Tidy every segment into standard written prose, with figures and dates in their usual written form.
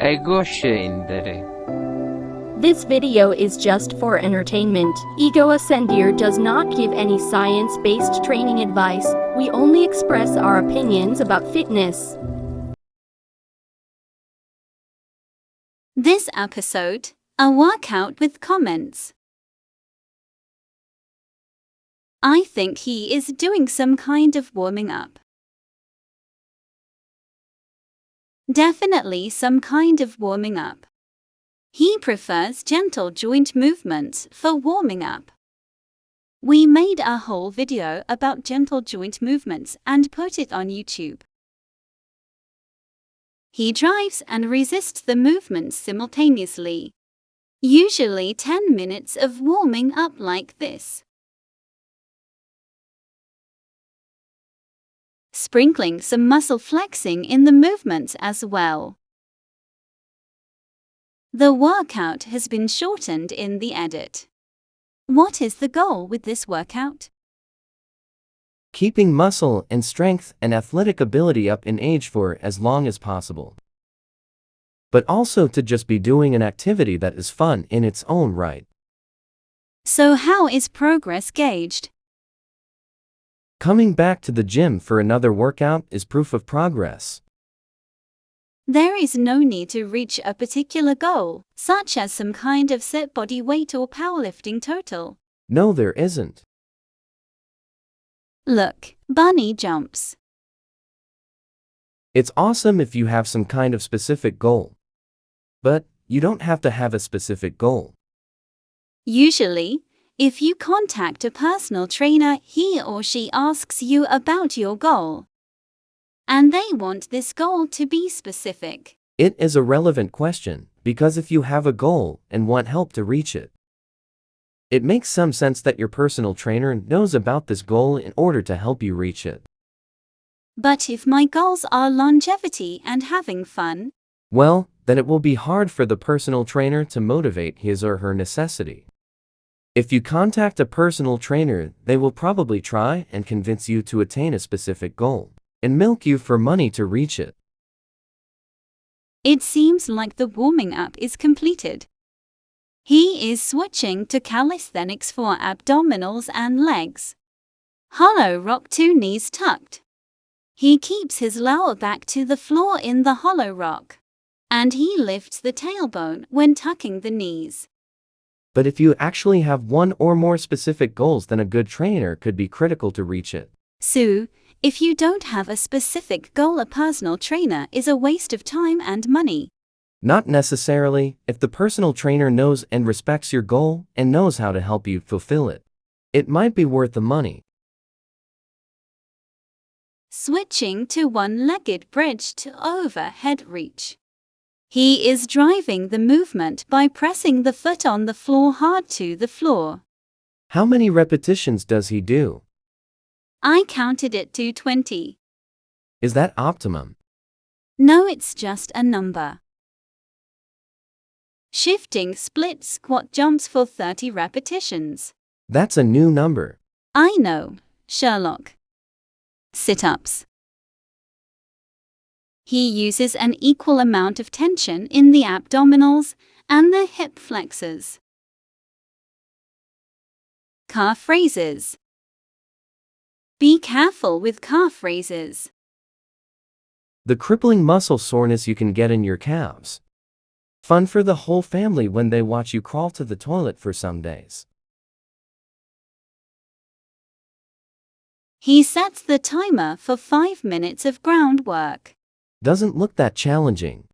ego scendere. This video is just for entertainment. Ego Ascendier does not give any science-based training advice. We only express our opinions about fitness. This episode, a workout with comments. I think he is doing some kind of warming up. Definitely some kind of warming up. He prefers gentle joint movements for warming up. We made a whole video about gentle joint movements and put it on YouTube. He drives and resists the movements simultaneously. Usually 10 minutes of warming up like this. Sprinkling some muscle flexing in the movements as well. The workout has been shortened in the edit. What is the goal with this workout? Keeping muscle and strength and athletic ability up in age for as long as possible. But also to just be doing an activity that is fun in its own right. So how is progress gauged? Coming back to the gym for another workout is proof of progress. There is no need to reach a particular goal, such as some kind of set body weight or powerlifting total. No, there isn't. Look, bunny jumps. It's awesome if you have some kind of specific goal. But you don't have to have a specific goal. Usually, if you contact a personal trainer, he or she asks you about your goal. And they want this goal to be specific. It is a relevant question, because if you have a goal and want help to reach it, it makes some sense that your personal trainer knows about this goal in order to help you reach it. But if my goals are longevity and having fun, well, then it will be hard for the personal trainer to motivate his or her necessity. If you contact a personal trainer, they will probably try and convince you to attain a specific goal and milk you for money to reach it. It seems like the warming up is completed. He is switching to calisthenics for abdominals and legs. Hollow rock, 2 knees tucked. He keeps his lower back to the floor in the hollow rock. And he lifts the tailbone when tucking the knees. But if you actually have one or more specific goals, then a good trainer could be critical to reach it. So, if you don't have a specific goal, a personal trainer is a waste of time and money. Not necessarily. If the personal trainer knows and respects your goal and knows how to help you fulfill it, it might be worth the money. Switching to one-legged bridge to overhead reach. He is driving the movement by pressing the foot on the floor hard to the floor. How many repetitions does he do? I counted it to 20. Is that optimum? No, it's just a number. Shifting split squat jumps for 30 repetitions. That's a new number. I know, Sherlock. Sit-ups. He uses an equal amount of tension in the abdominals and the hip flexors. Calf raises. Be careful with calf raises. The crippling muscle soreness you can get in your calves. Fun for the whole family when they watch you crawl to the toilet for some days. He sets the timer for 5 minutes of groundwork. Doesn't look that challenging.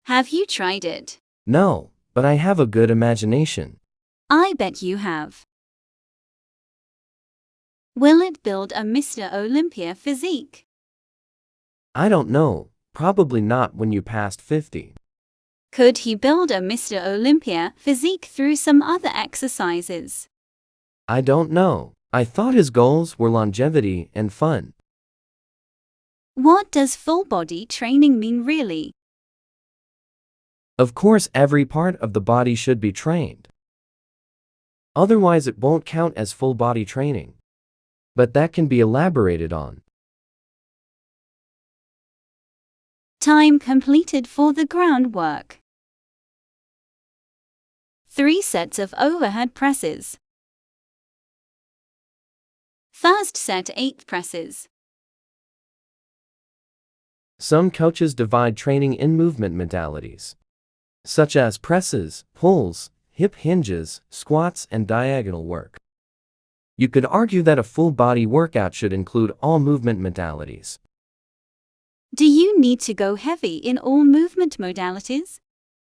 Have you tried it? No, but I have a good imagination. I bet you have. Will it build a Mr. Olympia physique? I don't know, probably not when you passed 50. Could he build a Mr. Olympia physique through some other exercises? I don't know. I thought his goals were longevity and fun. What does full body training mean really? Of course, every part of the body should be trained. Otherwise, it won't count as full body training. But that can be elaborated on. Time completed for the groundwork. 3 sets of overhead presses. First set 8 presses. Some coaches divide training in movement modalities, such as presses, pulls, hip hinges, squats, and diagonal work. You could argue that a full body workout should include all movement modalities. Do you need to go heavy in all movement modalities?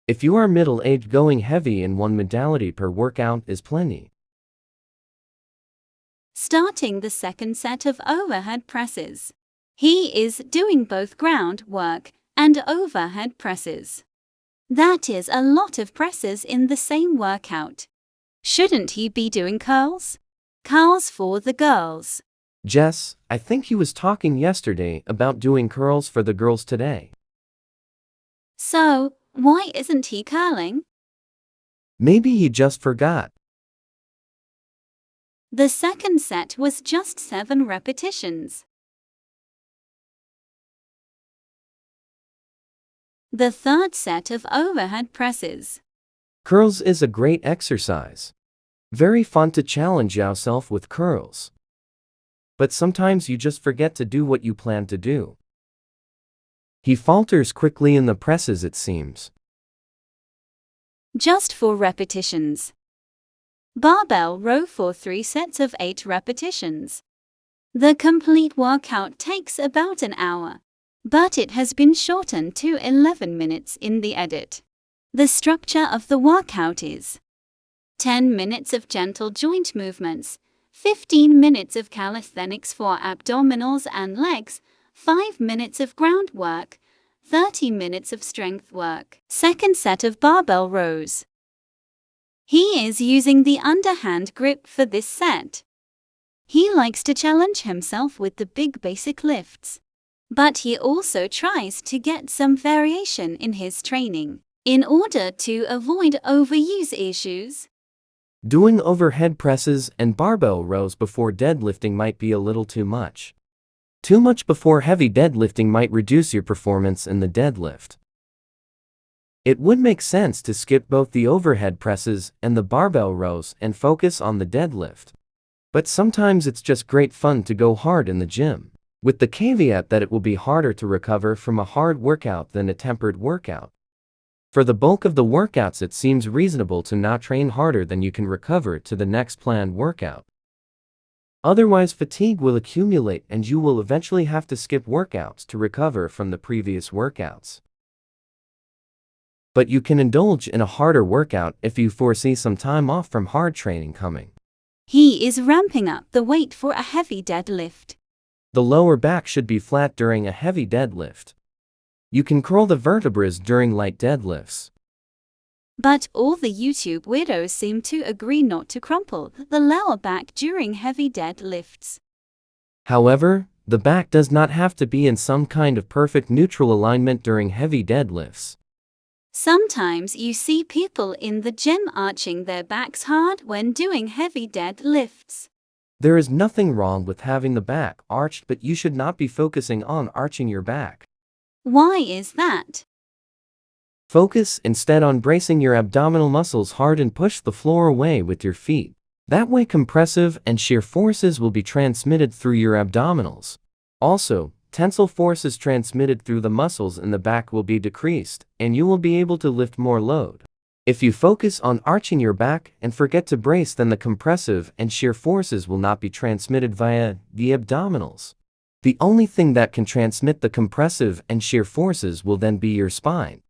If you are middle-aged, going heavy in one modality per workout is plenty. Starting the second set of overhead presses. He is doing both ground work and overhead presses. That is a lot of presses in the same workout. Shouldn't he be doing curls? Curls for the girls. Jess, I think he was talking yesterday about doing curls for the girls today. So, why isn't he curling? Maybe he just forgot. The second set was just 7 repetitions. The third set of overhead presses. Curls is a great exercise. Very fun to challenge yourself with curls. But sometimes you just forget to do what you plan to do. He falters quickly in the presses, it seems. Just 4 repetitions. Barbell row for 3 sets of 8 repetitions. The complete workout takes about an hour, but it has been shortened to 11 minutes in the edit. The structure of the workout is 10 minutes of gentle joint movements, 15 minutes of calisthenics for abdominals and legs, 5 minutes of groundwork, 30 minutes of strength work. Second set of barbell rows. He is using the underhand grip for this set. He likes to challenge himself with the big basic lifts. But he also tries to get some variation in his training, in order to avoid overuse issues. Doing overhead presses and barbell rows before deadlifting might be a little too much. Too much before heavy deadlifting might reduce your performance in the deadlift. It would make sense to skip both the overhead presses and the barbell rows and focus on the deadlift. But sometimes it's just great fun to go hard in the gym, with the caveat that it will be harder to recover from a hard workout than a tempered workout. For the bulk of the workouts, it seems reasonable to not train harder than you can recover to the next planned workout. Otherwise, fatigue will accumulate and you will eventually have to skip workouts to recover from the previous workouts. But you can indulge in a harder workout if you foresee some time off from hard training coming. He is ramping up the weight for a heavy deadlift. The lower back should be flat during a heavy deadlift. You can curl the vertebrae during light deadlifts. But all the YouTube weirdos seem to agree not to crumple the lower back during heavy deadlifts. However, the back does not have to be in some kind of perfect neutral alignment during heavy deadlifts. Sometimes you see people in the gym arching their backs hard when doing heavy deadlifts. There is nothing wrong with having the back arched, but you should not be focusing on arching your back. Why is that? Focus instead on bracing your abdominal muscles hard and push the floor away with your feet. That way compressive and shear forces will be transmitted through your abdominals. Also, tensile forces transmitted through the muscles in the back will be decreased, and you will be able to lift more load. If you focus on arching your back and forget to brace, then the compressive and shear forces will not be transmitted via the abdominals. The only thing that can transmit the compressive and shear forces will then be your spine.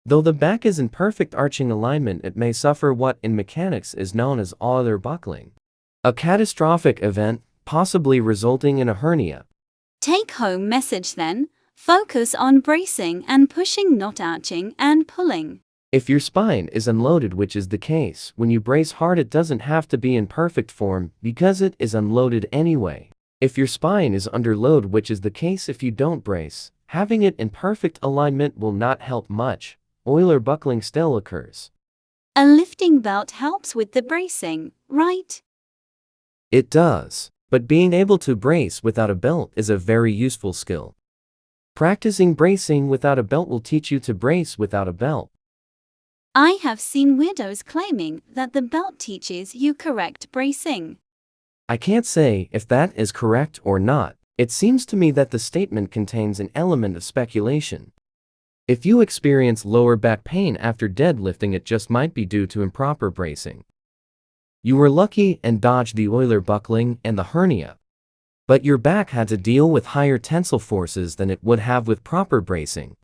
Though the back is in perfect arching alignment, it may suffer what in mechanics is known as Euler buckling, a catastrophic event, possibly resulting in a hernia. Take-home message then, focus on bracing and pushing, not arching and pulling. If your spine is unloaded, which is the case, when you brace hard it doesn't have to be in perfect form because it is unloaded anyway. If your spine is under load, which is the case if you don't brace, having it in perfect alignment will not help much. Euler buckling still occurs. A lifting belt helps with the bracing, right? It does, but being able to brace without a belt is a very useful skill. Practicing bracing without a belt will teach you to brace without a belt. I have seen weirdos claiming that the belt teaches you correct bracing. I can't say if that is correct or not. It seems to me that the statement contains an element of speculation. If you experience lower back pain after deadlifting, it just might be due to improper bracing. You were lucky and dodged the Euler buckling and the hernia. But your back had to deal with higher tensile forces than it would have with proper bracing.